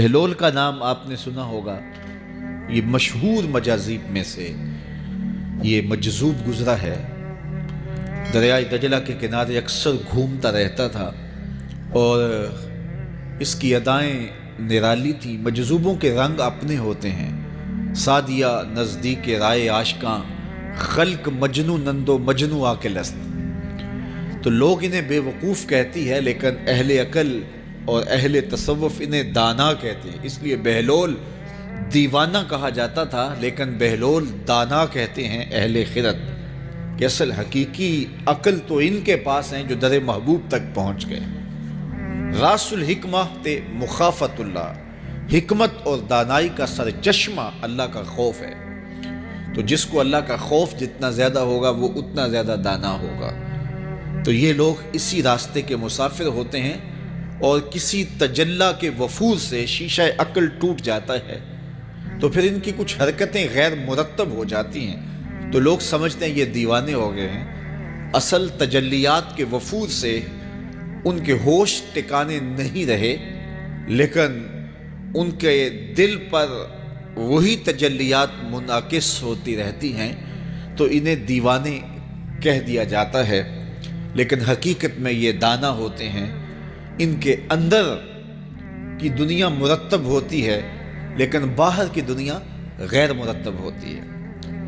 بہلول کا نام آپ نے سنا ہوگا، یہ مشہور مجاذیب میں سے یہ مجذوب گزرا ہے۔ دریائے دجلہ کے کنارے اکثر گھومتا رہتا تھا اور اس کی ادائیں نرالی تھی۔ مجذوبوں کے رنگ اپنے ہوتے ہیں، سادیہ نزدیک رائے عاشقاں، خلق مجنو نندو مجنو آکل است۔ تو لوگ انہیں بے وقوف کہتی ہے، لیکن اہل عقل اور اہل تصوف انہیں دانا کہتے ہیں۔ اس لیے بہلول دیوانہ کہا جاتا تھا، لیکن بہلول دانا کہتے ہیں اہل خرد، کہ اصل حقیقی عقل تو ان کے پاس ہیں جو در محبوب تک پہنچ گئے۔ راس الحکمہ تے مخافت اللہ، حکمت اور دانائی کا سرچشمہ اللہ کا خوف ہے۔ تو جس کو اللہ کا خوف جتنا زیادہ ہوگا وہ اتنا زیادہ دانا ہوگا۔ تو یہ لوگ اسی راستے کے مسافر ہوتے ہیں، اور کسی تجلی کے وفور سے شیشہ عقل ٹوٹ جاتا ہے تو پھر ان کی کچھ حرکتیں غیر مرتب ہو جاتی ہیں، تو لوگ سمجھتے ہیں یہ دیوانے ہو گئے ہیں۔ اصل تجلیات کے وفور سے ان کے ہوش ٹکانے نہیں رہے، لیکن ان کے دل پر وہی تجلیات منعکس ہوتی رہتی ہیں، تو انہیں دیوانے کہہ دیا جاتا ہے، لیکن حقیقت میں یہ دانا ہوتے ہیں۔ ان کے اندر کی دنیا مرتب ہوتی ہے، لیکن باہر کی دنیا غیر مرتب ہوتی ہے۔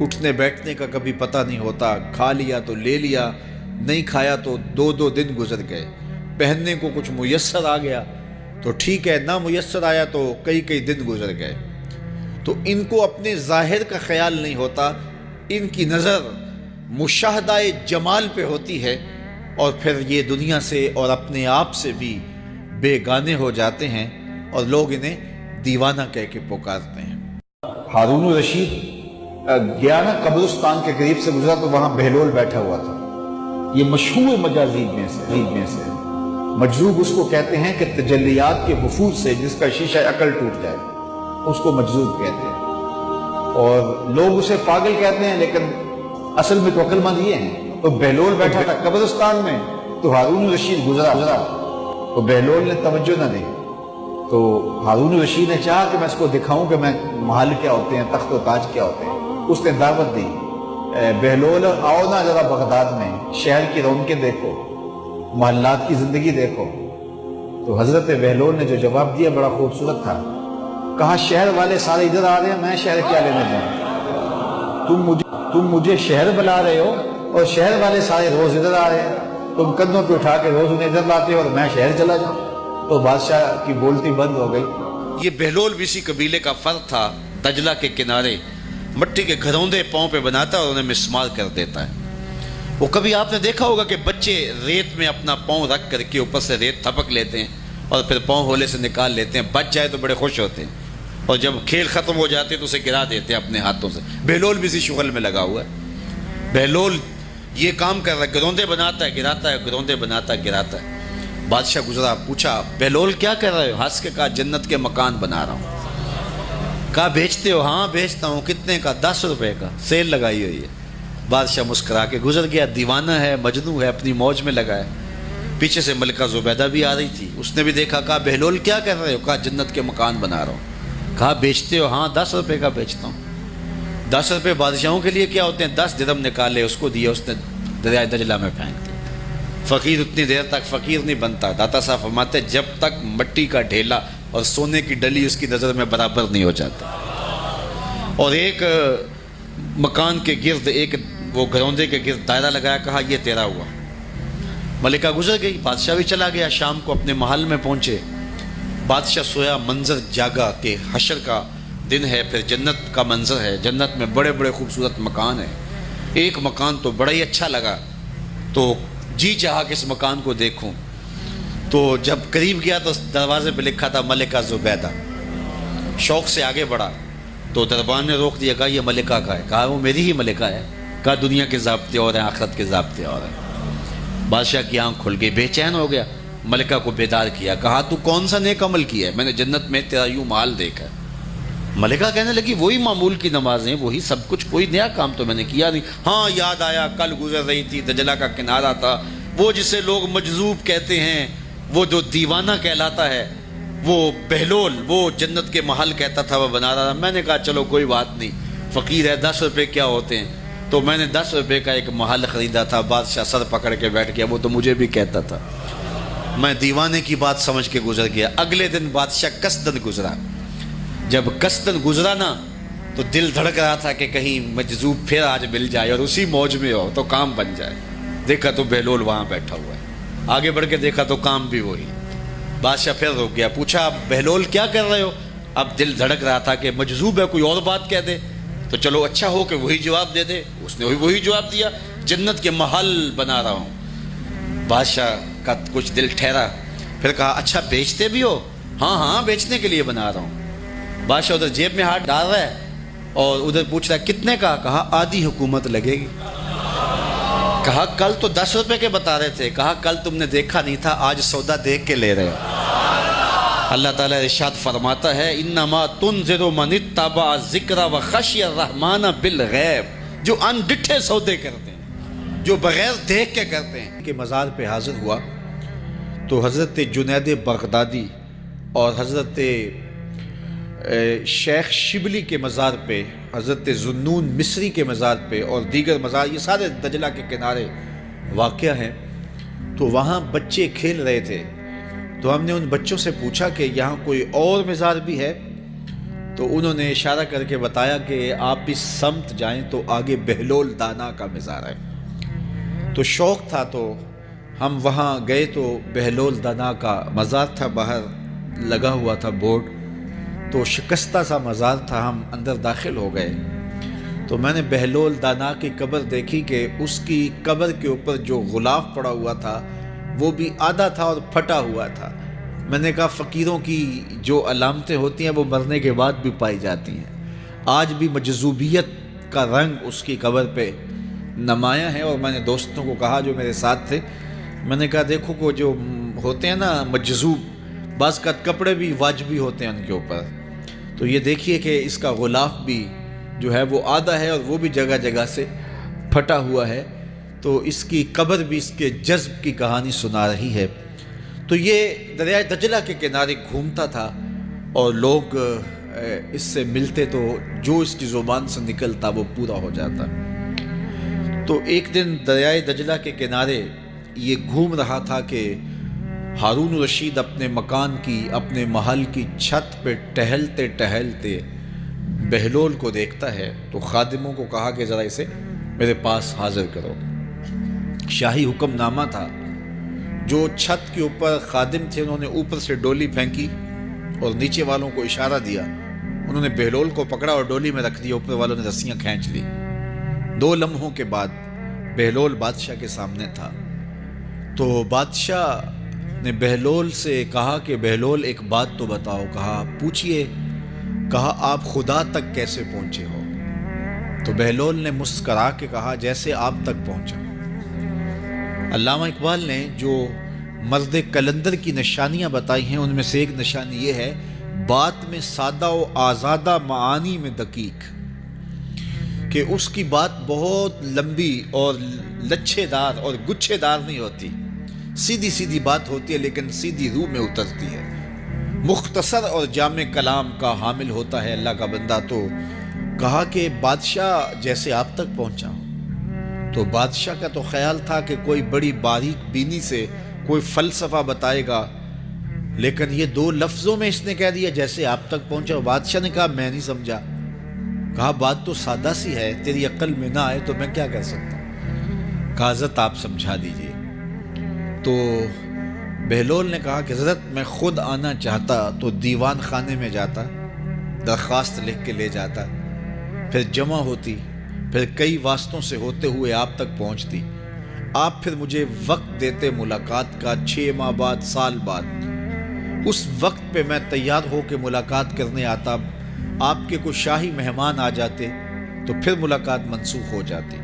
اٹھنے بیٹھنے کا کبھی پتہ نہیں ہوتا، کھا لیا تو لے لیا، نہیں کھایا تو دو دن گزر گئے۔ پہننے کو کچھ میسر آ گیا تو ٹھیک ہے، نہ میسر آیا تو کئی دن گزر گئے۔ تو ان کو اپنے ظاہر کا خیال نہیں ہوتا، ان کی نظر مشاہدہ جمال پہ ہوتی ہے، اور پھر یہ دنیا سے اور اپنے آپ سے بھی بے گانے ہو جاتے ہیں، اور لوگ انہیں دیوانہ کہہ کے پکارتے ہیں۔ ہارون الرشید گیا نا قبرستان کے قریب سے گزرا تو وہاں بہلول بیٹھا ہوا تھا۔ یہ مشہور مجاذیب میں سے مجذوب اس کو کہتے ہیں کہ تجلیات کے وفور سے جس کا شیشہ عقل ٹوٹ جائے، اس کو مجذوب کہتے ہیں، اور لوگ اسے پاگل کہتے ہیں، لیکن اصل میں تو عقل مند یہ ہیں۔ تو بہلول بیٹھا تھا قبرستان میں، تو ہارون الرشید گزرا تو بہلول نے توجہ نہ دی، تو ہارون الرشید نے چاہا کہ میں اس کو دکھاؤں کہ میں محل کیا ہوتے ہیں، تخت و تاج کیا ہوتے ہیں۔ اس نے دعوت دی، بہلول آؤ نا ذرا بغداد میں، شہر کی رونقیں دیکھو، محلات کی زندگی دیکھو۔ تو حضرت بہلول نے جو جواب دیا بڑا خوبصورت تھا، کہا شہر والے سارے ادھر آ رہے ہیں، میں شہر کیا لینے جاؤں؟ تم مجھے شہر بلا رہے ہو، اور شہر والے سارے روز ادھر آ رہے ہیں، تم کندھوں پہ اٹھا کے روز انہیں ادھر لاتے ہو اور میں شہر چلا جاؤں۔ تو بادشاہ کی بولتی بند ہو گئی۔ یہ بہلول بھی اسی قبیلے کا فرد تھا، دجلہ کے کنارے مٹی کے گھروندے پاؤں پہ بناتا ہے اور انہیں مسمار کر دیتا ہے۔ وہ کبھی آپ نے دیکھا ہوگا کہ بچے ریت میں اپنا پاؤں رکھ کر کے اوپر سے ریت تھپک لیتے ہیں اور پھر پاؤں ہولے سے نکال لیتے ہیں، بچ جائے تو بڑے خوش ہوتے ہیں، اور جب کھیل ختم ہو جاتے ہیں تو اسے گرا دیتے ہیں اپنے ہاتھوں سے۔ بہلول بھی اسی شغل میں لگا ہوا ہے۔ بہلول یہ کام کر رہا ہے، گروندے بناتا ہے گراتا ہے، گروندے بناتا ہے گراتا ہے۔ بادشاہ گزرا، پوچھا بہلول کیا کر رہے ہو؟ ہنس کے کہا جنت کے مکان بنا رہا ہوں۔ کہا بیچتے ہو؟ ہاں بیچتا ہوں۔ کتنے کا؟ 10 روپے کا، سیل لگائی ہوئی ہے۔ بادشاہ مسکرا کے گزر گیا، دیوانہ ہے، مجنو ہے، اپنی موج میں لگا ہے۔ پیچھے سے ملکہ زبیدہ بھی آ رہی تھی، اس نے بھی دیکھا، کہا بہلول کیا کر رہے ہو؟ کہا جنت کے مکان بنا رہا ہوں۔ کہا بیچتے ہو؟ ہاں 10 روپے کا بیچتا ہوں۔ 10 روپے بادشاہوں کے لیے کیا ہوتے ہیں؟ 10 درہم نکالے، اس کو دیے، اس نے دریائے دجلہ میں پھینک دیا۔ فقیر اتنی دیر تک فقیر نہیں بنتا، داتا صاحب فرماتے جب تک مٹی کا ڈھیلا اور سونے کی ڈلی اس کی نظر میں برابر نہیں ہو جاتا۔ اور ایک مکان کے گرد، ایک وہ گروندے کے گرد دائرہ لگایا، کہا یہ تیرا ہوا۔ ملکہ گزر گئی، بادشاہ بھی چلا گیا۔ شام کو اپنے محل میں پہنچے، بادشاہ سویا، منظر جاگا کہ حشر کا دن ہے، پھر جنت کا منظر ہے، جنت میں بڑے بڑے خوبصورت مکان ہیں۔ ایک مکان تو بڑا ہی اچھا لگا، تو جی چاہا کہ اس مکان کو دیکھوں۔ تو جب قریب گیا تو دروازے پہ لکھا تھا ملکہ زبیدہ۔ شوق سے آگے بڑھا تو دربان نے روک دیا، کہا یہ ملکہ کا ہے؟ کہا وہ میری ہی ملکہ ہے۔ کہا دنیا کے ضابطے اور ہیں، آخرت کے ضابطے اور ہیں۔ بادشاہ کی آنکھ کھل گئی، بے چین ہو گیا، ملکہ کو بیدار کیا، کہا تو کون سا نیک عمل کیا ہے؟ میں نے جنت میں تیرا یوں مال دیکھا ہے۔ ملکہ کہنے لگی وہی معمول کی نمازیں، وہی سب کچھ، کوئی نیا کام تو میں نے کیا نہیں۔ ہاں یاد آیا، کل گزر رہی تھی، دجلہ کا کنارہ تھا، وہ جسے لوگ مجذوب کہتے ہیں، وہ جو دیوانہ کہلاتا ہے، وہ بہلول وہ جنت کے محل کہتا تھا وہ بنا رہا تھا. میں نے کہا چلو کوئی بات نہیں, فقیر ہے, 10 روپے کیا ہوتے ہیں. تو میں نے 10 روپے کا ایک محل خریدا تھا. بادشاہ سر پکڑ کے بیٹھ گیا, وہ تو مجھے بھی کہتا تھا. میں دیوانے کی بات سمجھ کے گزر گیا. اگلے دن بادشاہ قصدن گزرا. جب قصدن گزرا نا تو دل دھڑک رہا تھا کہ کہیں مجذوب پھر آج مل جائے اور اسی موج میں ہو تو کام بن جائے. دیکھا تو بہلول وہاں بیٹھا ہوا ہے. آگے بڑھ کے دیکھا تو کام بھی وہی. بادشاہ پھر رک گیا, پوچھا بہلول کیا کر رہے ہو؟ اب دل دھڑک رہا تھا کہ مجذوب ہے, کوئی اور بات کہہ دے تو چلو اچھا ہو کہ وہی جواب دے دے. اس نے وہی جواب دیا, جنت کے محل بنا رہا ہوں. بادشاہ کا کچھ دل ٹھہرا, پھر کہا اچھا بیچتے بھی ہو؟ ہاں ہاں بیچنے کے لیے بنا رہا ہوں. بادشاہ ادھر جیب میں ہاتھ ڈال رہا ہے اور ادھر پوچھ رہا ہے کتنے کا؟ کہا آدھی حکومت لگے گی. کہا کل تو 10 روپے کے بتا رہے تھے. کہا کل تم نے دیکھا نہیں تھا, آج سودا دیکھ کے لے رہے ہو. اللہ تعالیٰ ارشاد فرماتا ہے انما تنذر من اتبع الذکر وخشی الرحمن بالغیب, جو ان ڈٹھے سودے کرتے ہیں, جو بغیر دیکھ کے کرتے ہیں. کہ مزار پہ حاضر ہوا تو حضرت جنید بغدادی اور حضرت شیخ شبلی کے مزار پہ, حضرت ذوالنون مصری کے مزار پہ اور دیگر مزار, یہ سارے دجلہ کے کنارے واقع ہیں. تو وہاں بچے کھیل رہے تھے. تو ہم نے ان بچوں سے پوچھا کہ یہاں کوئی اور مزار بھی ہے؟ تو انہوں نے اشارہ کر کے بتایا کہ آپ اس سمت جائیں تو آگے بہلول دانا کا مزار ہے. تو شوق تھا تو ہم وہاں گئے تو بہلول دانا کا مزار تھا, باہر لگا ہوا تھا بورڈ. تو شکستہ سا مزار تھا, ہم اندر داخل ہو گئے. تو میں نے بہلول دانا کی قبر دیکھی کہ اس کی قبر کے اوپر جو غلاف پڑا ہوا تھا وہ بھی آدھا تھا اور پھٹا ہوا تھا. میں نے کہا فقیروں کی جو علامتیں ہوتی ہیں وہ مرنے کے بعد بھی پائی جاتی ہیں. آج بھی مجذوبیت کا رنگ اس کی قبر پہ نمایاں ہے. اور میں نے دوستوں کو کہا جو میرے ساتھ تھے, میں نے کہا دیکھو کو جو ہوتے ہیں نا مجذوب, بعض کا کپڑے بھی واجبی ہوتے ہیں ان کے اوپر. تو یہ دیکھیے کہ اس کا غلاف بھی جو ہے وہ آدھا ہے اور وہ بھی جگہ جگہ سے پھٹا ہوا ہے. تو اس کی قبر بھی اس کے جذب کی کہانی سنا رہی ہے. تو یہ دریائے دجلہ کے کنارے گھومتا تھا اور لوگ اس سے ملتے تو جو اس کی زبان سے نکلتا وہ پورا ہو جاتا. تو ایک دن دریائے دجلہ کے کنارے یہ گھوم رہا تھا کہ ہارون رشید اپنے مکان کی, اپنے محل کی چھت پہ ٹہلتے ٹہلتے بہلول کو دیکھتا ہے. تو خادموں کو کہا کہ ذرا اسے میرے پاس حاضر کرو. شاہی حکم نامہ تھا. جو چھت کے اوپر خادم تھے انہوں نے اوپر سے ڈولی پھینکی اور نیچے والوں کو اشارہ دیا. انہوں نے بہلول کو پکڑا اور ڈولی میں رکھ دیا, اوپر والوں نے رسیاں کھینچ لی. 2 لمحوں کے بعد بہلول بادشاہ کے سامنے تھا. تو بادشاہ نے بہلول سے کہا کہ بہلول ایک بات تو بتاؤ. کہا پوچھئے. کہا آپ خدا تک کیسے پہنچے ہو؟ تو بہلول نے مسکرا کے کہا جیسے آپ تک پہنچا. علامہ اقبال نے جو مرد کلندر کی نشانیاں بتائی ہیں ان میں سے ایک نشانی یہ ہے, بات میں سادہ و آزادہ معانی میں دقیق, کہ اس کی بات بہت لمبی اور لچھے دار اور گچھے دار نہیں ہوتی, سیدھی سیدھی بات ہوتی ہے لیکن سیدھی روح میں اترتی ہے. مختصر اور جامع کلام کا حامل ہوتا ہے اللہ کا بندہ. تو کہا کہ بادشاہ جیسے آپ تک پہنچا ہوں. تو بادشاہ کا تو خیال تھا کہ کوئی بڑی باریک بینی سے کوئی فلسفہ بتائے گا, لیکن یہ 2 لفظوں میں اس نے کہہ دیا جیسے آپ تک پہنچا. بادشاہ نے کہا میں نہیں سمجھا. کہا بات تو سادہ سی ہے, تیری عقل میں نہ آئے تو میں کیا کر سکتا ہوں. کہا حضرت آپ سمجھا دیجئے. تو بہلول نے کہا کہ حضرت میں خود آنا چاہتا تو دیوان خانے میں جاتا, درخواست لکھ کے لے جاتا, پھر جمع ہوتی, پھر کئی واسطوں سے ہوتے ہوئے آپ تک پہنچتی. آپ پھر مجھے وقت دیتے ملاقات کا, 6 ماہ بعد, سال بعد. اس وقت پہ میں تیار ہو کے ملاقات کرنے آتا. آپ کے کوئی شاہی مہمان آ جاتے تو پھر ملاقات منسوخ ہو جاتی.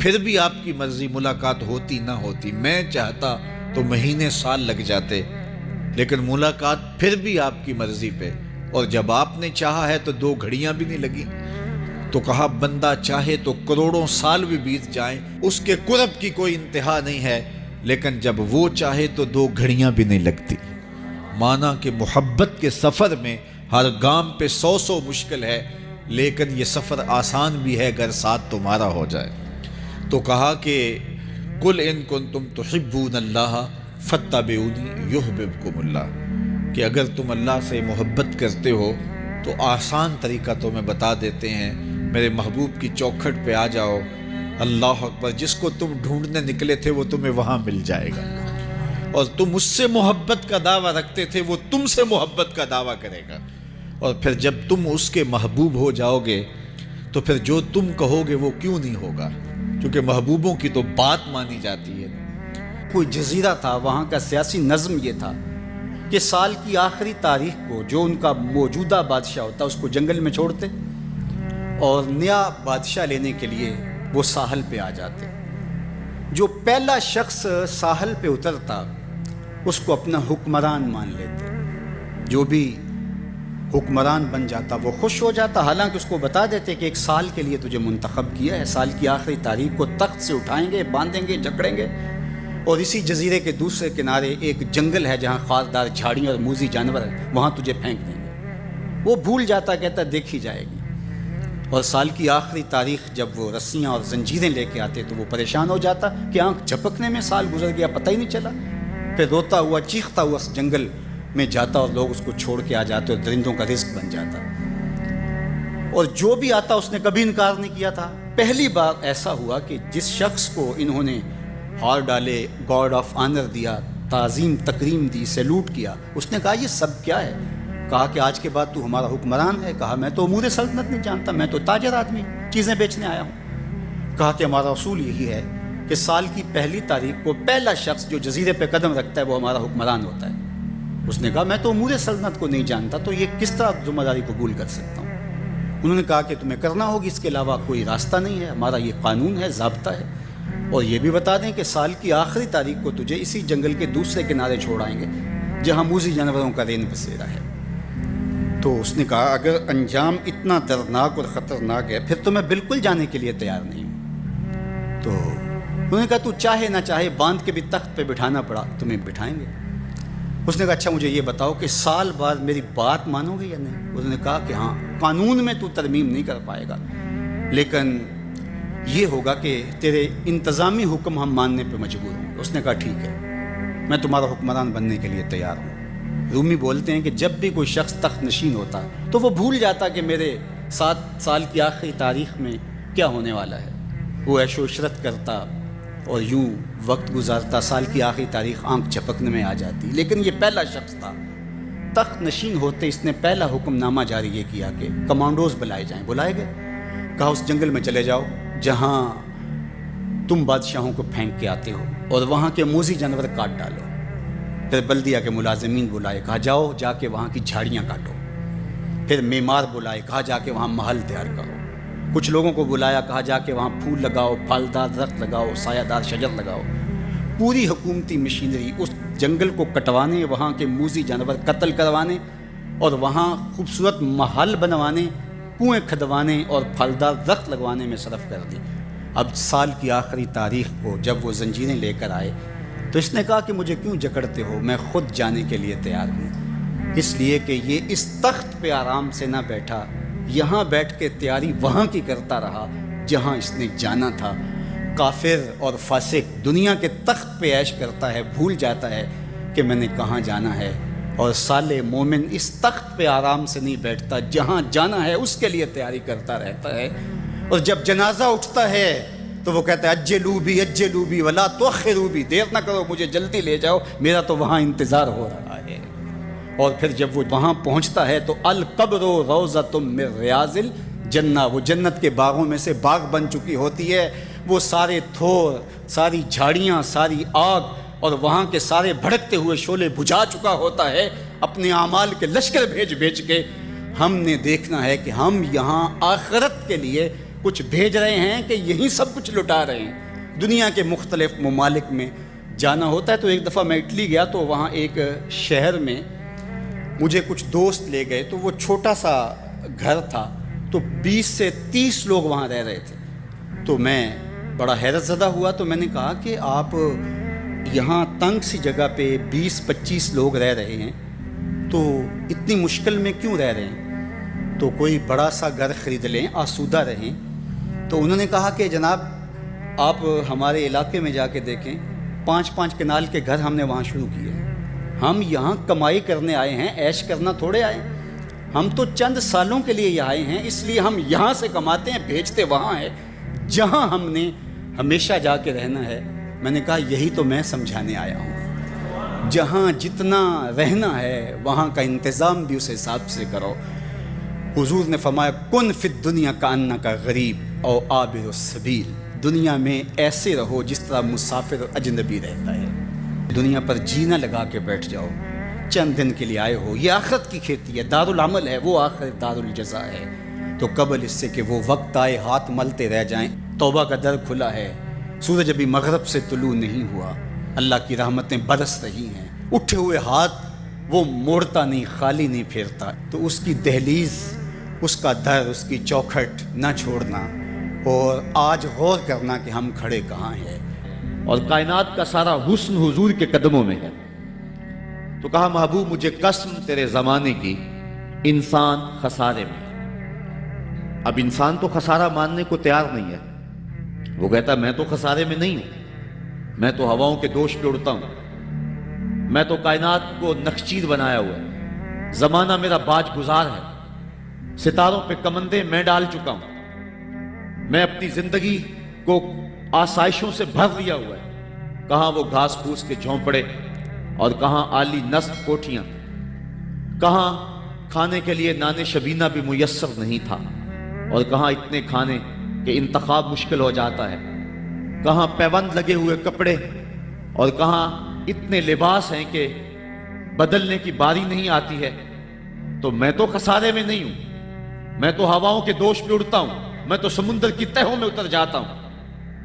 پھر بھی آپ کی مرضی, ملاقات ہوتی نہ ہوتی. میں چاہتا تو مہینے سال لگ جاتے, لیکن ملاقات پھر بھی آپ کی مرضی پہ. اور جب آپ نے چاہا ہے تو 2 گھڑیاں بھی نہیں لگی. تو کہا بندہ چاہے تو کروڑوں سال بھی بیت جائیں, اس کے قرب کی کوئی انتہا نہیں ہے, لیکن جب وہ چاہے تو 2 گھڑیاں بھی نہیں لگتی. مانا کہ محبت کے سفر میں ہر گام پہ 100 مشکل ہے، لیکن یہ سفر آسان بھی ہے اگر ساتھ تمہارا ہو جائے۔ تو کہا کہ قل ان کنتم تحبون اللہ فاتبعونی یحببکم اللہ، کہ اگر تم اللہ سے محبت کرتے ہو تو آسان طریقہ تمہیں بتا دیتے ہیں، میرے محبوب کی چوکھٹ پہ آ جاؤ، اللہ اکبر، جس کو تم ڈھونڈنے نکلے تھے وہ تمہیں وہاں مل جائے گا، اور تم اس سے محبت کا دعویٰ رکھتے تھے وہ تم سے محبت کا دعویٰ کرے گا، اور پھر جب تم اس کے محبوب ہو جاؤ گے تو پھر جو تم کہو گے وہ کیوں نہیں ہوگا، کیونکہ محبوبوں کی تو بات مانی جاتی ہے۔ کوئی جزیرہ تھا، وہاں کا سیاسی نظم یہ تھا کہ سال کی آخری تاریخ کو جو ان کا موجودہ بادشاہ ہوتا اس کو جنگل میں چھوڑتے اور نیا بادشاہ لینے کے لیے وہ ساحل پہ آ جاتے۔ جو پہلا شخص ساحل پہ اترتا اس کو اپنا حکمران مان لیتے، جو بھی حکمران بن جاتا وہ خوش ہو جاتا، حالانکہ اس کو بتا دیتے کہ 1 سال کے لیے تجھے منتخب کیا ہے، سال کی آخری تاریخ کو تخت سے اٹھائیں گے، باندھیں گے، جکڑیں گے، اور اسی جزیرے کے دوسرے کنارے ایک جنگل ہے جہاں خاردار جھاڑیاں اور موذی جانور ہیں، وہاں تجھے پھینک دیں گے۔ وہ بھول جاتا، کہتا دیکھی جائے گی، اور سال کی آخری تاریخ جب وہ رسیاں اور زنجیریں لے کے آتے تو وہ پریشان ہو جاتا کہ آنکھ جھپکنے میں سال گزر گیا، پتہ ہی نہیں چلا، پھر روتا ہوا چیختا ہوا اس جنگل میں جاتا اور لوگ اس کو چھوڑ کے آ جاتے اور درندوں کا رزق بن جاتا، اور جو بھی آتا اس نے کبھی انکار نہیں کیا تھا۔ پہلی بار ایسا ہوا کہ جس شخص کو انہوں نے ہار ڈالے، گارڈ آف آنر دیا، تعظیم تکریم دی، سیلوٹ کیا، اس نے کہا یہ سب کیا ہے؟ کہا کہ آج کے بعد تو ہمارا حکمران ہے۔ کہا میں تو امور سلطنت نہیں جانتا، میں تو تاجر آدمی چیزیں بیچنے آیا ہوں۔ کہا کہ ہمارا اصول یہی ہے کہ سال کی پہلی تاریخ کو پہلا شخص جو جزیرے پہ قدم رکھتا ہے وہ ہمارا حکمران ہوتا ہے۔ اس نے کہا میں تو امور سلطنت کو نہیں جانتا، تو یہ کس طرح ذمہ داری قبول کر سکتا ہوں؟ انہوں نے کہا کہ تمہیں کرنا ہوگی، اس کے علاوہ کوئی راستہ نہیں ہے، ہمارا یہ قانون ہے، ضابطہ ہے، اور یہ بھی بتا دیں کہ سال کی آخری تاریخ کو تجھے اسی جنگل کے دوسرے کنارے چھوڑ آئیں گے جہاں موذی جانوروں کا رین بسیرا ہے۔ تو اس نے کہا اگر انجام اتنا دردناک اور خطرناک ہے پھر تو میں بالکل جانے کے لیے تیار نہیں ہوں۔ تو انہوں نے کہا تو چاہے نہ چاہے باندھ کے بھی تخت پہ بٹھانا پڑا تمہیں بٹھائیں گے۔ اس نے کہا اچھا مجھے یہ بتاؤ کہ سال بعد میری بات مانو گے یا نہیں؟ اس نے کہا کہ ہاں، قانون میں تو ترمیم نہیں کر پائے گا، لیکن یہ ہوگا کہ تیرے انتظامی حکم ہم ماننے پہ مجبور ہوں گے۔ اس نے کہا ٹھیک ہے، میں تمہارا حکمران بننے کے لیے تیار ہوں۔ رومی بولتے ہیں کہ جب بھی کوئی شخص تخت نشین ہوتا تو وہ بھول جاتا کہ میرے 7 سال کی آخری تاریخ میں کیا ہونے والا ہے، وہ عیش و عشرت کرتا اور یوں وقت گزارتا، سال کی آخری تاریخ آنکھ جھپکنے میں آ جاتی۔ لیکن یہ پہلا شخص تھا، تخت نشین ہوتے اس نے پہلا حکم نامہ جاری یہ کیا کہ کمانڈوز بلائے جائیں۔ بلائے گئے، کہا اس جنگل میں چلے جاؤ جہاں تم بادشاہوں کو پھینک کے آتے ہو، اور وہاں کے موذی جانور کاٹ ڈالو۔ پھر بلدیہ کے ملازمین بلائے، کہا جاؤ جا کے وہاں کی جھاڑیاں کاٹو۔ پھر معمار بلائے، کہا جا کے وہاں محل تیار کرو۔ کچھ لوگوں کو بلایا، کہا جا کے وہاں پھول لگاؤ، پھلدار درخت لگاؤ، سایہ دار شجر لگاؤ۔ پوری حکومتی مشینری اس جنگل کو کٹوانے، وہاں کے موذی جانور قتل کروانے اور وہاں خوبصورت محل بنوانے، کنویں کھدوانے اور پھلدار درخت لگوانے میں صرف کر دی۔ اب سال کی آخری تاریخ کو جب وہ زنجیریں لے کر آئے تو اس نے کہا کہ مجھے کیوں جکڑتے ہو، میں خود جانے کے لیے تیار ہوں، اس لیے کہ یہ اس تخت پہ آرام سے نہ بیٹھا، یہاں بیٹھ کے تیاری وہاں کی کرتا رہا جہاں اس نے جانا تھا۔ کافر اور فاسق دنیا کے تخت پہ عیش کرتا ہے، بھول جاتا ہے کہ میں نے کہاں جانا ہے، اور صالح مومن اس تخت پہ آرام سے نہیں بیٹھتا، جہاں جانا ہے اس کے لیے تیاری کرتا رہتا ہے، اور جب جنازہ اٹھتا ہے تو وہ کہتا ہے اجلوا بی ولا تؤخروا بی، دیر نہ کرو مجھے جلدی لے جاؤ، میرا تو وہاں انتظار ہو رہا ہے۔ اور پھر جب وہ وہاں پہنچتا ہے تو القبر روضۃ من ریاض الجنہ، وہ جنت کے باغوں میں سے باغ بن چکی ہوتی ہے، وہ سارے تھور، ساری جھاڑیاں، ساری آگ اور وہاں کے سارے بھڑکتے ہوئے شعلے بجھا چکا ہوتا ہے، اپنے اعمال کے لشکر بھیج کے۔ ہم نے دیکھنا ہے کہ ہم یہاں آخرت کے لیے کچھ بھیج رہے ہیں کہ یہیں سب کچھ لٹا رہے ہیں۔ دنیا کے مختلف ممالک میں جانا ہوتا ہے، تو ایک دفعہ میں اٹلی گیا تو وہاں ایک شہر میں مجھے کچھ دوست لے گئے، تو وہ چھوٹا سا گھر تھا، تو 20 سے 30 لوگ وہاں رہ رہے تھے۔ تو میں بڑا حیرت زدہ ہوا، تو میں نے کہا کہ آپ یہاں تنگ سی جگہ پہ 20-25 لوگ رہ رہے ہیں، تو اتنی مشکل میں کیوں رہ رہے ہیں؟ تو کوئی بڑا سا گھر خرید لیں، آسودہ رہیں۔ تو انہوں نے کہا کہ جناب آپ ہمارے علاقے میں جا کے دیکھیں، 5 کنال کے گھر ہم نے وہاں شروع کیے ہیں۔ ہم یہاں کمائی کرنے آئے ہیں، عیش کرنا تھوڑے آئے ہیں۔ ہم تو چند سالوں کے لیے یہاں آئے ہیں، اس لیے ہم یہاں سے کماتے ہیں، بھیجتے وہاں ہے جہاں ہم نے ہمیشہ جا کے رہنا ہے۔ میں نے کہا یہی تو میں سمجھانے آیا ہوں، جہاں جتنا رہنا ہے وہاں کا انتظام بھی اس حساب سے کرو۔ حضور نے فرمایا کن فی الدنیا کانک غریب او عابر السبیل، دنیا میں ایسے رہو جس طرح مسافر اجنبی رہتا ہے۔ دنیا پر جینا لگا کے بیٹھ جاؤ، چند دن کے لیے آئے ہو۔ یہ آخرت کی کھیتی ہے، دار العمل ہے، وہ آخر دار الجزا ہے۔ تو قبل اس سے کہ وہ وقت آئے ہاتھ ملتے رہ جائیں، توبہ کا در کھلا ہے۔ سورج ابھی مغرب سے طلوع نہیں ہوا، اللہ کی رحمتیں برس رہی ہیں۔ اٹھے ہوئے ہاتھ وہ موڑتا نہیں، خالی نہیں پھیرتا۔ تو اس کی دہلیز، اس کا در، اس کی چوکھٹ نہ چھوڑنا، اور آج غور کرنا کہ ہم کھڑے کہاں ہیں۔ اور کائنات کا سارا حسن حضور کے قدموں میں ہے۔ تو کہا محبوب مجھے قسم تیرے زمانے کی، انسان خسارے میں۔ اب انسان تو خسارہ ماننے کو تیار نہیں ہے۔ وہ کہتا میں تو خسارے میں نہیں ہوں، میں تو ہواؤں کے دوش پہ اڑتا ہوں، میں تو کائنات کو نخچیر بنایا ہوا ہے، زمانہ میرا باج گزار ہے، ستاروں پہ کمندے میں ڈال چکا ہوں، میں اپنی زندگی کو آسائشوں سے بھر لیا ہوا ہے۔ کہاں وہ گھاس پھوس کے جھونپڑے اور کہاں عالی نصب کوٹھیاں، کہاں کھانے کے لیے نان شبینہ بھی میسر نہیں تھا، اور کہاں اتنے کھانے کہ انتخاب مشکل ہو جاتا ہے، کہاں پیوند لگے ہوئے کپڑے، اور کہاں اتنے لباس ہیں کہ بدلنے کی باری نہیں آتی ہے۔ تو میں تو خسارے میں نہیں ہوں، میں تو ہواؤں کے دوش پہ اڑتا ہوں، میں تو سمندر کی تہوں میں اتر جاتا ہوں،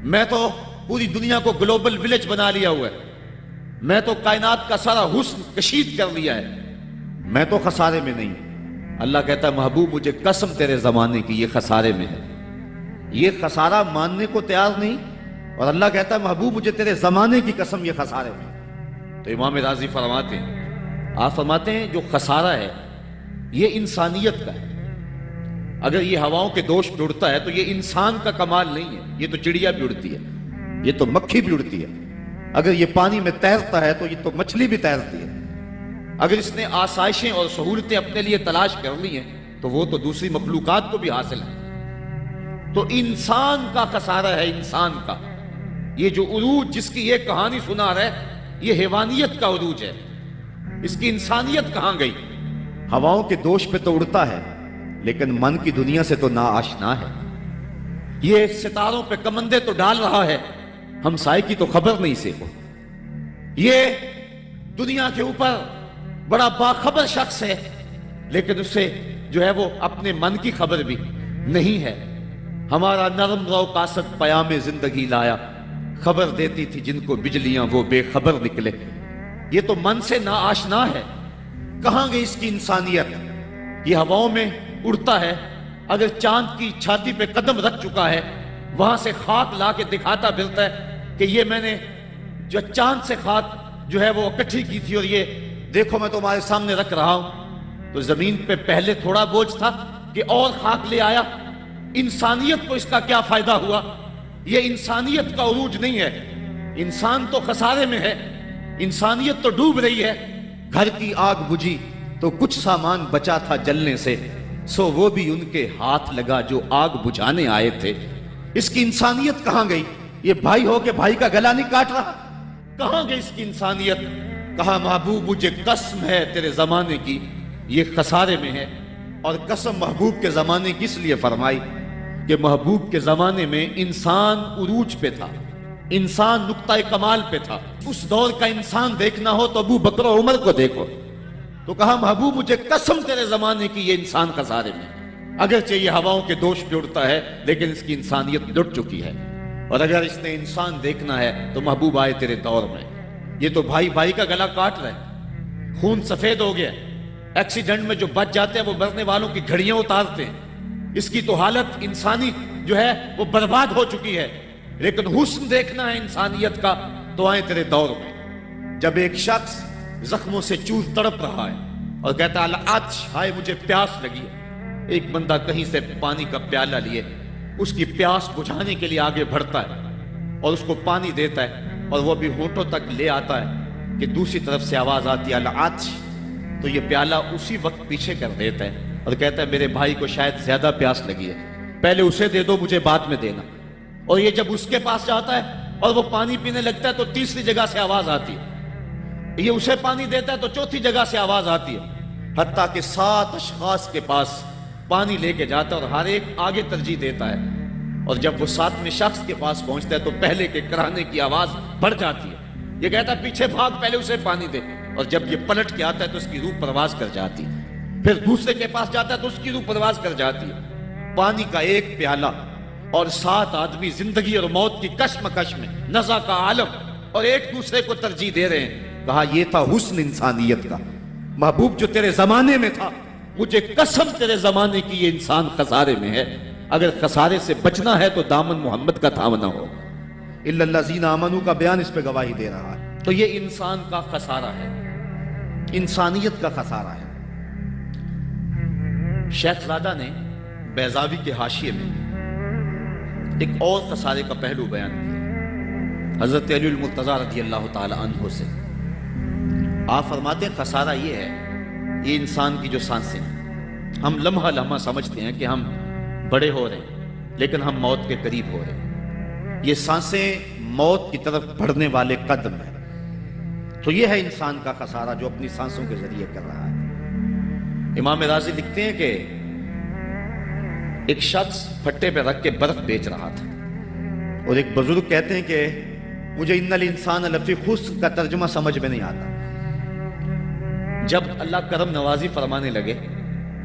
میں تو پوری دنیا کو گلوبل ولیج بنا لیا ہوا ہے، میں تو کائنات کا سارا حسن کشید کر لیا ہے، میں تو خسارے میں نہیں ہوں۔ اللہ کہتا ہے محبوب مجھے قسم تیرے زمانے کی، یہ خسارے میں ہے، یہ خسارہ ماننے کو تیار نہیں، اور اللہ کہتا ہے محبوب مجھے تیرے زمانے کی قسم یہ خسارے میں ہے۔ تو امام راضی فرماتے ہیں، آپ فرماتے ہیں جو خسارہ ہے یہ انسانیت کا ہے۔ اگر یہ ہواؤں کے دوش پہ اڑتا ہے تو یہ انسان کا کمال نہیں ہے، یہ تو چڑیا بھی اڑتی ہے، یہ تو مکھی بھی اڑتی ہے، اگر یہ پانی میں تیرتا ہے تو یہ تو مچھلی بھی تیرتی ہے، اگر اس نے آسائشیں اور سہولتیں اپنے لیے تلاش کر لی ہیں تو وہ تو دوسری مخلوقات کو بھی حاصل ہے۔ تو انسان کا خسارہ ہے، انسان کا۔ یہ جو عروج جس کی یہ کہانی سنا رہے، یہ حیوانیت کا عروج ہے، اس کی انسانیت کہاں گئی؟ ہواؤں کے دوش پہ تو اڑتا ہے لیکن من کی دنیا سے تو نا آشنا ہے۔ یہ ستاروں پہ کمندے تو ڈال رہا ہے، ہمسائے کی تو خبر نہیں سے کو۔ یہ دنیا کے اوپر بڑا باخبر شخص ہے لیکن اس سے جو ہے وہ اپنے من کی خبر بھی نہیں ہے۔ ہمارا نرم رو قاصد پیام زندگی لایا، خبر دیتی تھی جن کو بجلیاں وہ بے خبر نکلے۔ یہ تو من سے نا آشنا ہے، کہاں گئی اس کی انسانیت؟ یہ ہواؤں میں اڑتا ہے، اگر چاند کی چھاتی پہ قدم رکھ چکا ہے وہاں سے خاک لا کے دکھاتا پھرتا ہے کہ یہ میں نے جو چاند سے خاک جو ہے وہ اکٹھی کی تھی اور یہ دیکھو میں تمہارے سامنے رکھ رہا ہوں۔ تو زمین پہ پہلے تھوڑا بوجھ تھا کہ اور خاک لے آیا، انسانیت کو اس کا کیا فائدہ ہوا؟ یہ انسانیت کا عروج نہیں ہے، انسان تو خسارے میں ہے، انسانیت تو ڈوب رہی ہے۔ گھر کی آگ بجھی تو کچھ سامان بچا تھا جلنے سے، سو وہ بھی ان کے ہاتھ لگا جو آگ بجھانے آئے تھے۔ اس کی انسانیت کہاں گئی؟ یہ بھائی ہو کے بھائی کا گلا نہیں کاٹ رہا، کہاں گئی اس کی انسانیت؟ کہا محبوب مجھے قسم ہے تیرے زمانے کی، یہ خسارے میں ہے۔ اور قسم محبوب کے زمانے کی اس لیے فرمائی کہ محبوب کے زمانے میں انسان عروج پہ تھا، انسان نقطہ کمال پہ تھا۔ اس دور کا انسان دیکھنا ہو تو ابو بکر و عمر کو دیکھو۔ تو کہا محبوب مجھے قسم تیرے زمانے کی، یہ انسان خسارے میں، اگرچہ یہ ہواؤں کے دوش پہ اڑتا ہے لیکن اس کی انسانیت لٹ چکی ہے۔ اور اگر اس نے انسان دیکھنا ہے تو محبوب آئے تیرے دور میں۔ یہ تو بھائی بھائی کا گلا کاٹ رہے، خون سفید ہو گیا، ایکسیڈنٹ میں جو بچ جاتے ہیں وہ مرنے والوں کی گھڑیاں اتارتے ہیں، اس کی تو حالت انسانی جو ہے وہ برباد ہو چکی ہے۔ لیکن حسن دیکھنا ہے انسانیت کا تو آئے تیرے دور میں، جب ایک شخص زخموں سے چور تڑپ رہا ہے، اور کہتا ہے العطش، ہائے مجھے پیاس لگی ہے۔ ایک بندہ کہیں سے پانی کا پیالہ لیے اس کی پیاس بجھانے کے لیے آگے بڑھتا ہے اور اس کو پانی دیتا ہے، اور وہ بھی ہونٹوں تک لے آتا ہے کہ دوسری طرف سے آواز آتی ہے العطش، تو یہ پیالہ اسی وقت پیچھے کر دیتا ہے اور کہتا ہے میرے بھائی کو شاید زیادہ پیاس لگی ہے، پہلے اسے دے دو، مجھے بعد میں دینا۔ اور یہ جب اس کے پاس جاتا ہے اور وہ پانی پینے لگتا ہے تو تیسری جگہ سے آواز آتی ہے، یہ اسے پانی دیتا ہے تو چوتھی جگہ سے آواز آتی ہے، حتیٰ کہ 7 اشخاص کے پاس پانی لے کے جاتا ہے اور ہر ایک آگے ترجیح دیتا ہے، اور جب وہ 7ویں شخص کے پاس پہنچتا ہے تو پہلے کے کرانے کی آواز بڑھ جاتی ہے، یہ کہتا ہے پیچھے بھاگ، پہلے اسے پانی دے، اور جب یہ پلٹ کے آتا ہے تو اس کی روح پرواز کر جاتی ہے، پھر دوسرے کے پاس جاتا ہے تو اس کی روح پرواز کر جاتی ہے۔ پانی کا ایک پیالہ اور 7 آدمی زندگی اور موت کی کشمکش میں، نزع کا عالم، اور ایک دوسرے کو ترجیح دے رہے ہیں۔ کہا یہ تھا حسن انسانیت کا، محبوب جو تیرے زمانے میں تھا، مجھے قسم تیرے زمانے کی یہ انسان خسارے میں ہے، اگر خسارے سے بچنا ہے تو دامن محمد کا تھامنا ہوگا۔ الا الذین آمنوا کا بیان اس پہ گواہی دے رہا ہے۔ تو یہ انسان کا خسارہ ہے، انسانیت کا خسارہ ہے۔ شیخ زادہ نے بیضاوی کے حاشیے میں ایک اور خسارے کا پہلو بیان کیا حضرت علی المرتضیٰ رضی اللہ تعالی عنہ سے۔ آپ فرماتے ہیں خسارہ یہ ہے، یہ انسان کی جو سانسیں ہیں، ہم لمحہ لمحہ سمجھتے ہیں کہ ہم بڑے ہو رہے ہیں لیکن ہم موت کے قریب ہو رہے ہیں، یہ سانسیں موت کی طرف بڑھنے والے قدم ہیں۔ تو یہ ہے انسان کا خسارہ جو اپنی سانسوں کے ذریعے کر رہا ہے۔ امام راضی لکھتے ہیں کہ ایک شخص پھٹے پہ رکھ کے برف بیچ رہا تھا، اور ایک بزرگ کہتے ہیں کہ مجھے ان الانسان لفی خسر کا ترجمہ سمجھ میں نہیں آتا۔ جب اللہ کرم نوازی فرمانے لگے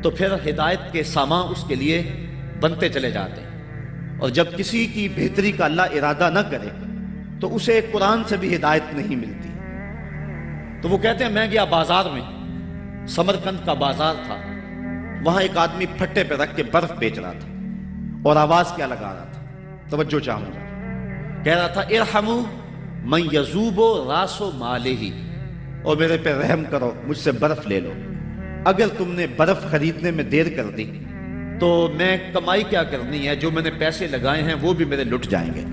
تو پھر ہدایت کے سامان اس کے لیے بنتے چلے جاتے ہیں، اور جب کسی کی بہتری کا اللہ ارادہ نہ کرے تو اسے قرآن سے بھی ہدایت نہیں ملتی۔ تو وہ کہتے ہیں میں گیا بازار میں، سمرقند کا بازار تھا، وہاں ایک آدمی پھٹے پہ رکھ کے برف بیچ رہا تھا، اور آواز کیا لگا رہا تھا، توجہ چاہوں گا، کہہ رہا تھا ارحموا من یذوب راس مالہ، اور میرے پہ رحم کرو، مجھ سے برف لے لو، اگر تم نے برف خریدنے میں دیر کر دی تو میں کمائی کیا کرنی ہے، جو میں نے پیسے لگائے ہیں وہ بھی میرے لٹ جائیں گے،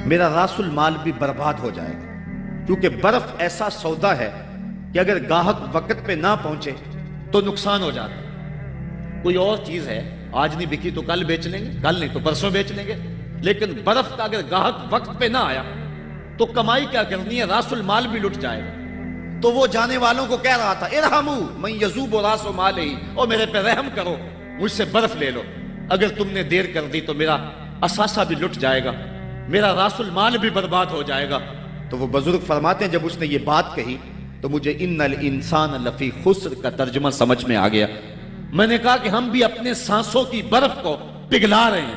میرا راس المال بھی برباد ہو جائے گا، کیونکہ برف ایسا سودا ہے کہ اگر گاہک وقت پہ نہ پہنچے تو نقصان ہو جاتا ہے۔ کوئی اور چیز ہے آج نہیں بکی تو کل بیچ لیں گے، کل نہیں تو پرسوں بیچ لیں گے، لیکن برف کا اگر گاہک وقت پہ نہ آیا تو کمائی کیا کرنی ہے، راس المال بھی لٹ جائے گا۔ تو وہ جانے والوں کو کہہ رہا تھا ارحموا من یذوب راس مالہ، اور میرے پہ رحم کرو، مجھ سے برف لے لو، اگر تم نے دیر کر دی تو میرا اثاثہ بھی لٹ جائے گا، میرا راس المال بھی برباد ہو جائے گا۔ تو وہ بزرگ فرماتے ہیں جب اس نے یہ بات کہی تو مجھے ان الانسان لفی خسر کا ترجمہ سمجھ میں آ گیا۔ میں نے کہا کہ ہم بھی اپنے سانسوں کی برف کو پگھلا رہے ہیں،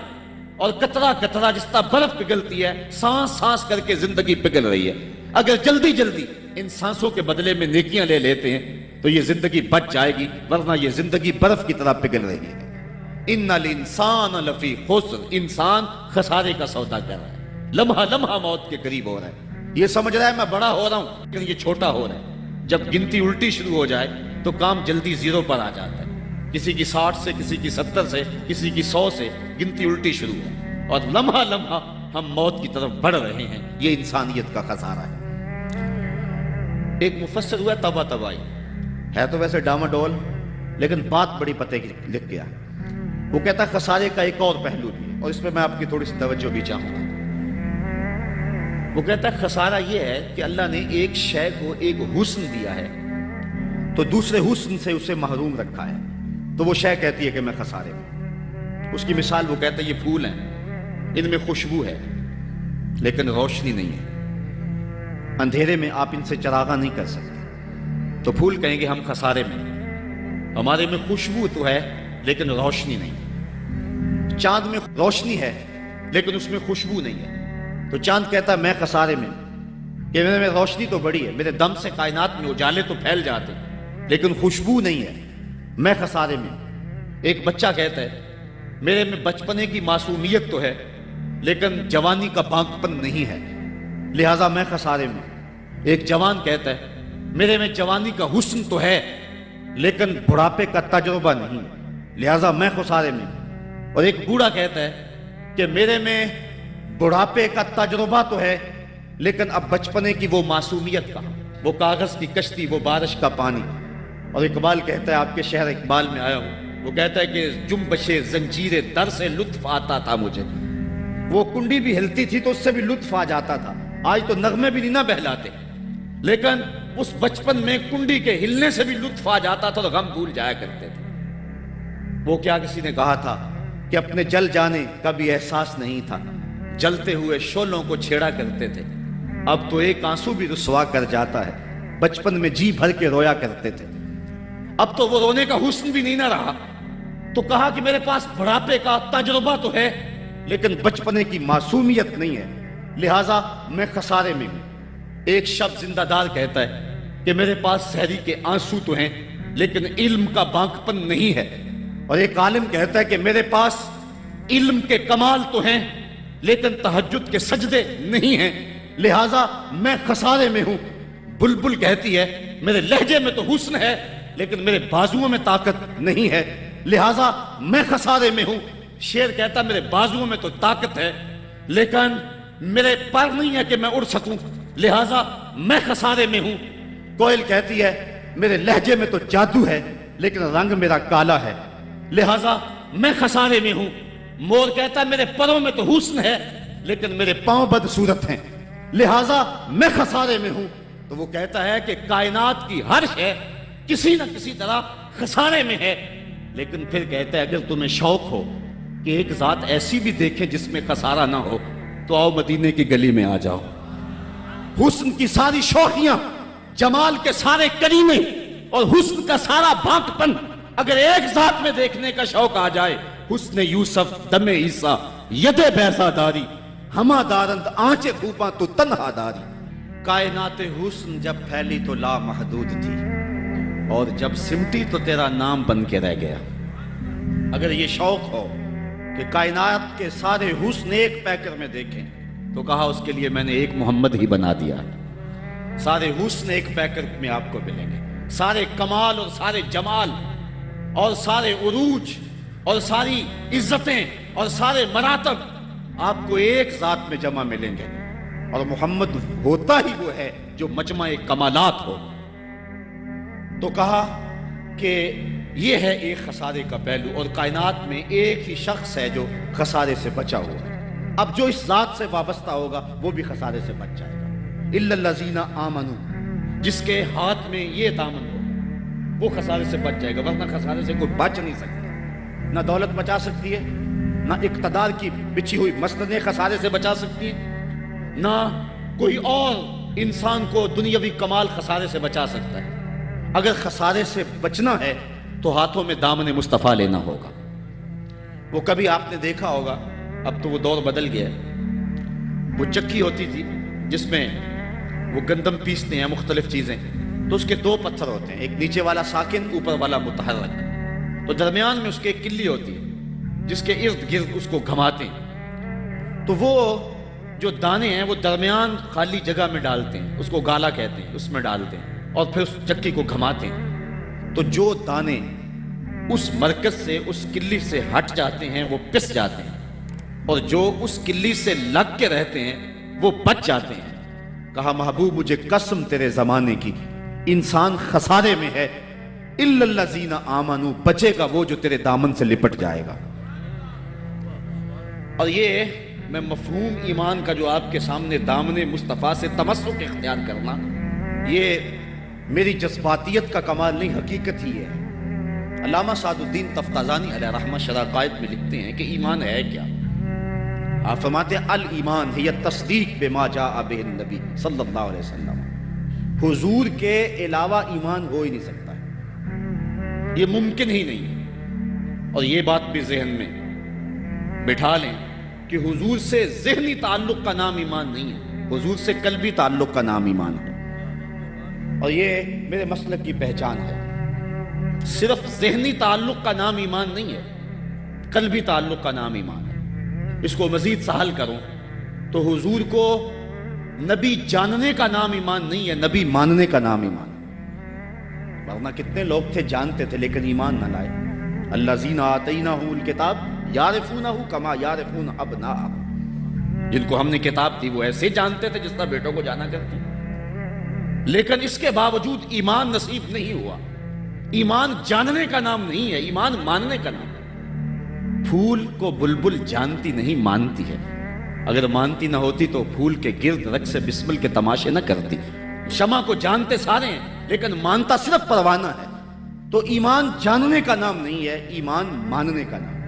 اور قطرہ قطرہ جس طرح برف پگھلتی ہے، سانس سانس کر کے زندگی پگھل رہی ہے۔ اگر جلدی جلدی ان سانسوں کے بدلے میں نیکیاں لے لیتے ہیں تو یہ زندگی بچ جائے گی، ورنہ یہ زندگی برف کی طرح پگھل رہی ہے۔ ان الانسان لفی خسر، انسان خسارے کا سودا کر رہا ہے، لمحہ لمحہ موت کے قریب ہو رہا ہے، یہ سمجھ رہا ہے میں بڑا ہو رہا ہوں لیکن یہ چھوٹا ہو رہا ہے۔ جب گنتی الٹی شروع ہو جائے تو کام جلدی زیرو پر آ جاتا ہے، کسی کی 60 سے، کسی کی 70 سے، کسی کی 100 سے گنتی الٹی شروع ہے، اور لمحہ لمحہ ہم موت کی طرف بڑھ رہے ہیں۔ یہ انسانیت کا خسارہ ہے۔ ایک مفسر ہوا تبا تبائی ہے، تو ویسے ڈاماڈول، لیکن بات بڑی پتے کی لکھ گیا۔ وہ کہتا ہے خسارے کا ایک اور پہلو بھی ہے، اور اس پہ میں آپ کی تھوڑی سی توجہ بھی چاہوں گا۔ وہ کہتا ہے خسارہ یہ ہے کہ اللہ نے ایک شے کو ایک حسن دیا ہے تو دوسرے حسن سے اسے محروم رکھا ہے، تو وہ شے کہتی ہے کہ میں خسارے میں۔ اس کی مثال وہ کہتا ہے یہ پھول ہیں، ان میں خوشبو ہے لیکن روشنی نہیں ہے، اندھیرے میں آپ ان سے چراغاں نہیں کر سکتے، تو پھول کہیں گے ہم خسارے میں، ہمارے میں خوشبو تو ہے لیکن روشنی نہیں۔ چاند میں روشنی ہے لیکن اس میں خوشبو نہیں ہے، تو چاند کہتا ہے میں خسارے میں، کہ میرے میں روشنی تو بڑی ہے، میرے دم سے کائنات میں اجالے تو پھیل جاتے لیکن خوشبو نہیں ہے، میں خسارے میں۔ ایک بچہ کہتا ہے میرے میں بچپنے کی معصومیت تو ہے لیکن جوانی کا بانکپن نہیں ہے، لہٰذا میں خسارے میں۔ ایک جوان کہتا ہے میرے میں جوانی کا حسن تو ہے لیکن بڑھاپے کا تجربہ نہیں ہے، لہٰذا میں خسارے میں ہوں۔ اور ایک بوڑھا کہتا ہے کہ میرے میں بڑھاپے کا تجربہ تو ہے لیکن اب بچپنے کی وہ معصومیت کا، وہ کاغذ کی کشتی، وہ بارش کا پانی۔ اور اقبال کہتا ہے، آپ کے شہر اقبال میں آیا ہوں، وہ کہتا ہے کہ جنبش زنجیر در سے لطف آتا تھا مجھے، وہ کنڈی بھی ہلتی تھی تو اس سے بھی لطف آ جاتا تھا، آج تو نغمے بھی نہیں نہ بہلاتے، لیکن اس بچپن میں کنڈی کے ہلنے سے بھی لطف آ جاتا تھا تو غم بھول جایا کرتے تھے۔ وہ کیا کسی نے کہا تھا کہ اپنے جل جانے کا بھی احساس نہیں تھا، جلتے ہوئے شعلوں کو چھیڑا کرتے تھے، اب تو ایک آنسو بھی رسوا کر جاتا ہے، بچپن میں جی بھر کے رویا کرتے تھے، اب تو وہ رونے کا حسن بھی نہیں نہ رہا۔ تو کہا کہ میرے پاس بڑھاپے کا تجربہ تو ہے لیکن بچپنے کی معصومیت نہیں ہے، لہٰذا میں خسارے میں ہوں۔ ایک شب زندہ دار کہتا ہے کہ میرے پاس سحری کے آنسو تو ہیں لیکن علم کا بانکپن نہیں ہے، اور ایک عالم کہتا ہے کہ میرے پاس علم کے کمال تو ہیں لیکن تہجد کے سجدے نہیں ہیں، لہٰذا میں خسارے میں ہوں۔ بلبل کہتی ہے میرے لہجے میں تو حسن ہے لیکن میرے بازوؤں میں طاقت نہیں ہے، لہٰذا میں خسارے میں ہوں۔ شیر کہتا میرے بازوؤں میں تو طاقت ہے لیکن میرے پر نہیں ہے کہ میں اڑ سکوں، لہٰذا میں خسارے میں ہوں۔ کوئل کہتی ہے میرے لہجے میں تو جادو ہے لیکن رنگ میرا کالا ہے، لہٰذا میں خسارے میں ہوں۔ مور کہتا ہے میرے پروں میں تو حسن ہے لیکن میرے پاؤں بدصورت ہیں، لہٰذا میں خسارے میں ہوں۔ تو وہ کہتا ہے کہ کائنات کی ہر شے کسی نہ کسی طرح خسارے میں ہے، لیکن پھر کہتا ہے اگر تمہیں شوق ہو کہ ایک ذات ایسی بھی دیکھیں جس میں خسارہ نہ ہو تو آؤ مدینے کی گلی میں آ جاؤ۔ حسن کی ساری شوخیاں، جمال کے سارے کریمے اور حسن کا سارا بانکپن اگر ایک ذات میں دیکھنے کا شوق آ جائے، حسن یوسف دم عیسیٰ ید بیضا داری، ہما دارند آنچے پھوپاں تو تنہا داری۔ کائنات حسن جب پھیلی تو لا محدود تھی اور جب سمٹی تو تیرا نام بن کے رہ گیا۔ اگر یہ شوق ہو کہ کائنات کے سارے حسن ایک پیکر میں دیکھیں تو کہا اس کے لیے میں نے ایک محمد ہی بنا دیا۔ سارے حسن ایک پیکر میں آپ کو ملیں گے، سارے کمال اور سارے جمال اور سارے عروج اور ساری عزتیں اور سارے مراتب آپ کو ایک ذات میں جمع ملیں گے، اور محمد ہوتا ہی وہ ہے جو مجمع کمالات ہو۔ تو کہا کہ یہ ہے ایک خسارے کا پہلو، اور کائنات میں ایک ہی شخص ہے جو خسارے سے بچا ہوا ہے۔ اب جو اس ذات سے وابستہ ہوگا وہ بھی خسارے سے بچ جائے گا۔ الا الذین آمنوا، جس کے ہاتھ میں یہ دامن ہو وہ خسارے سے بچ جائے گا، ورنہ خسارے سے کوئی بچ نہیں سکتا۔ نہ دولت بچا سکتی ہے، نہ اقتدار کی بچھی ہوئی مسندیں خسارے سے بچا سکتی ہیں، نہ کوئی اور انسان کو دنیاوی کمال خسارے سے بچا سکتا ہے۔ اگر خسارے سے بچنا ہے تو ہاتھوں میں دامن مصطفیٰ لینا ہوگا۔ وہ کبھی آپ نے دیکھا ہوگا، اب تو وہ دور بدل گیا ہے، وہ چکی ہوتی تھی جس میں وہ گندم پیستے ہیں، مختلف چیزیں، تو اس کے دو پتھر ہوتے ہیں، ایک نیچے والا ساکن، اوپر والا متحرک، تو درمیان میں اس کے ایک کلی ہوتی ہے جس کے ارد گرد اس کو گھماتے ہیں، تو وہ جو دانے ہیں وہ درمیان خالی جگہ میں ڈالتے ہیں، اس کو گالا کہتے ہیں، اس میں ڈالتے ہیں اور پھر اس چکی کو گھماتے ہیں، تو جو دانے اس مرکز سے، اس کلی سے ہٹ جاتے ہیں وہ پس جاتے ہیں، اور جو اس کلی سے لگ کے رہتے ہیں وہ بچ جاتے ہیں۔ کہا محبوب مجھے قسم تیرے زمانے کی، انسان خسارے میں ہے، الا الذین آمنوا، بچے گا وہ جو تیرے دامن سے لپٹ جائے گا۔ اور یہ میں مفہوم ایمان کا جو آپ کے سامنے دامن مصطفیٰ سے تمسک اختیار کرنا، یہ میری جذباتیت کا کمال نہیں، حقیقت ہی ہے۔ علامہ سعد الدین تفتازانی علیہ رحمہ شرح قائد میں لکھتے ہیں کہ ایمان ہے کیا؟ آپ فرماتے ہیں الایمان ہی تصدیق بما جاء بہ النبی صلی اللہ علیہ وسلم، حضور کے علاوہ ایمان ہو ہی نہیں سکتا ہے، یہ ممکن ہی نہیں ہے۔ اور یہ بات بھی ذہن میں بٹھا لیں کہ حضور سے ذہنی تعلق کا نام ایمان نہیں ہے، حضور سے قلبی تعلق کا نام ایمان ہے، اور یہ میرے مسلک کی پہچان ہے۔ صرف ذہنی تعلق کا نام ایمان نہیں ہے، قلبی تعلق کا نام ایمان ہے۔ اس کو مزید سہل کروں تو حضور کو نبی جاننے کا نام ایمان نہیں ہے، نبی ماننے کا نام ایمان ہے۔ ورنہ کتنے لوگ تھے جانتے تھے لیکن ایمان نہ لائے. الذین آتیناہم الکتاب یعرفونہ کما یعرفون ابناءہم. جن کو ہم نے کتاب دی وہ ایسے جانتے تھے جس طرح بیٹوں کو جانا کرتی. لیکن اس کے باوجود ایمان نصیب نہیں ہوا. ایمان جاننے کا نام نہیں ہے، ایمان ماننے کا نام ہے. پھول کو بلبل جانتی نہیں مانتی ہے. اگر مانتی نہ ہوتی تو پھول کے گرد رقص سے بسمل کے تماشے نہ کرتی. شمع کو جانتے سارے ہیں لیکن مانتا صرف پروانہ ہے. تو ایمان جاننے کا نام نہیں ہے، ایمان ماننے کا نام ہے.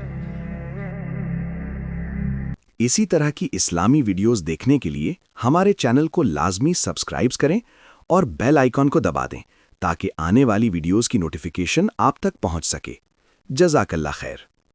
اسی طرح کی اسلامی ویڈیوز دیکھنے کے لیے ہمارے چینل کو لازمی سبسکرائب کریں اور بیل آئیکن کو دبا دیں تاکہ آنے والی ویڈیوز کی نوٹیفیکیشن آپ تک پہنچ سکے. جزاک اللہ خیر.